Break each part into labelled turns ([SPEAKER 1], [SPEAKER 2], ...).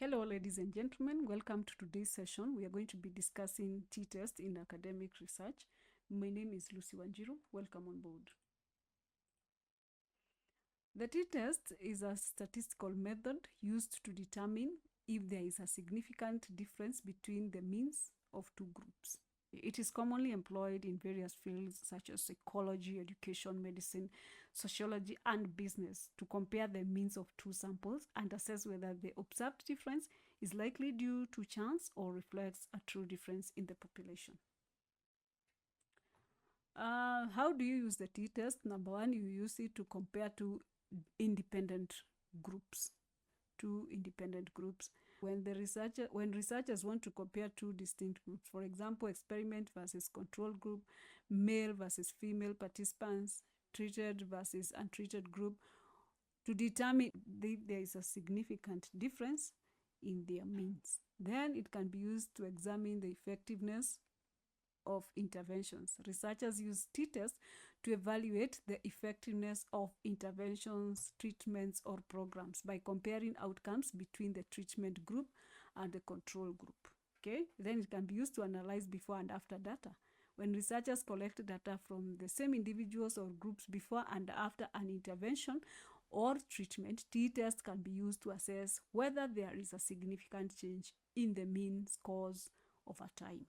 [SPEAKER 1] Hello, ladies and gentlemen. Welcome to today's session. We are going to be discussing t-test in academic research. My name is Lucy Wanjiru. Welcome on board. The t-test is a statistical method used to determine if there is a significant difference between the means of two groups. It is commonly employed in various fields such as psychology, education, medicine, sociology, and business to compare the means of two samples and assess whether the observed difference is likely due to chance or reflects a true difference in the population. How do you use the t-test? Number one, you use it to compare two independent groups. When researchers want to compare two distinct groups, for example, experiment versus control group, male versus female participants, treated versus untreated group, to determine if there is a significant difference in their means. Then it can be used to examine the effectiveness of interventions. Researchers use t-tests to evaluate the effectiveness of interventions, treatments, or programs by comparing outcomes between the treatment group and the control group. Okay, then it can be used to analyze before and after data. When researchers collect data from the same individuals or groups before and after an intervention or treatment, t-tests can be used to assess whether there is a significant change in the mean scores over time.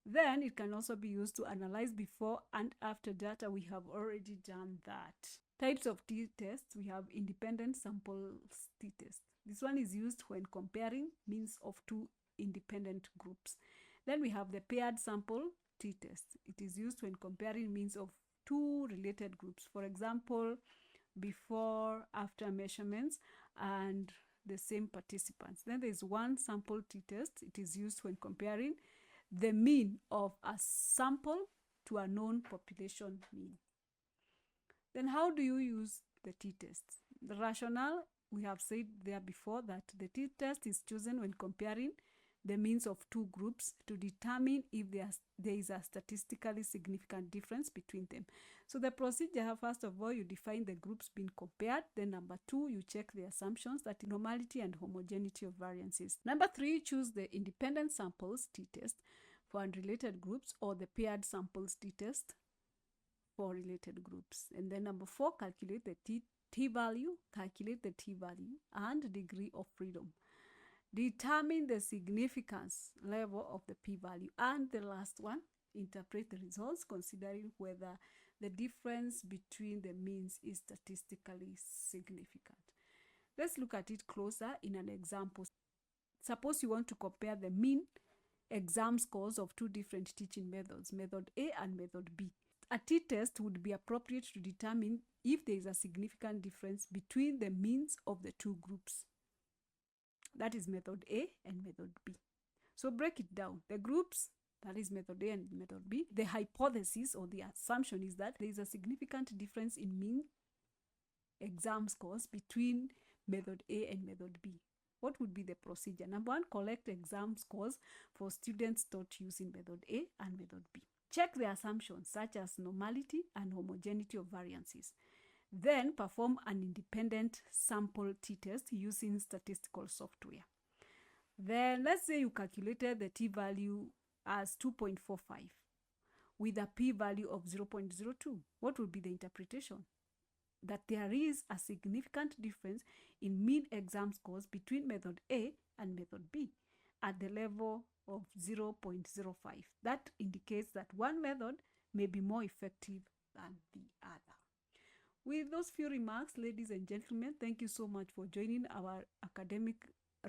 [SPEAKER 1] Then it can also be used to analyze before and after data. We have already done that. Types of t-tests: we have independent samples t-test. This one is used when comparing means of two independent groups. Then we have the paired sample t-test. It is used when comparing means of two related groups. For example, before, after measurements and the same participants. Then there is one sample t-test. It is used when comparing the mean of a sample to a known population mean. Then how do you use the t-test? The rationale, we have said there before that the t-test is chosen when comparing the means of two groups to determine if there is a statistically significant difference between them. So the procedure, first of all, you define the groups being compared. Then number two, you check the assumptions, that normality and homogeneity of variances. Number three, choose the independent samples t-test for unrelated groups or the paired samples t-test for related groups. And then number four, calculate the t-value and degree of freedom. Determine the significance level of the p-value. And the last one, interpret the results considering whether the difference between the means is statistically significant. Let's look at it closer in an example. Suppose you want to compare the mean exam scores of two different teaching methods, method A and method B. A t-test would be appropriate to determine if there is a significant difference between the means of the two groups. That is method A and method B. So break it down. The groups, that is method A and method B, the hypothesis or the assumption is that there is a significant difference in mean exam scores between method A and method B. What would be the procedure? Number one, collect exam scores for students taught using method A and method B. Check the assumptions such as normality and homogeneity of variances. Then perform an independent sample t-test using statistical software. Then let's say you calculated the t-value as 2.45 with a p-value of 0.02. What would be the interpretation? That there is a significant difference in mean exam scores between method A and method B at the level of 0.05. That indicates that one method may be more effective than the other. With those few remarks, ladies and gentlemen, thank you so much for joining our academic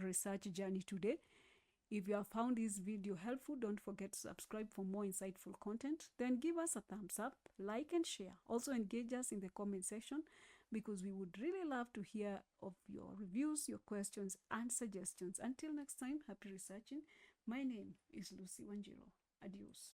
[SPEAKER 1] research journey today. If you have found this video helpful, don't forget to subscribe for more insightful content. Then give us a thumbs up, like and share. Also engage us in the comment section because we would really love to hear of your reviews, your questions and suggestions. Until next time, happy researching. My name is Lucy Wanjiru. Adios.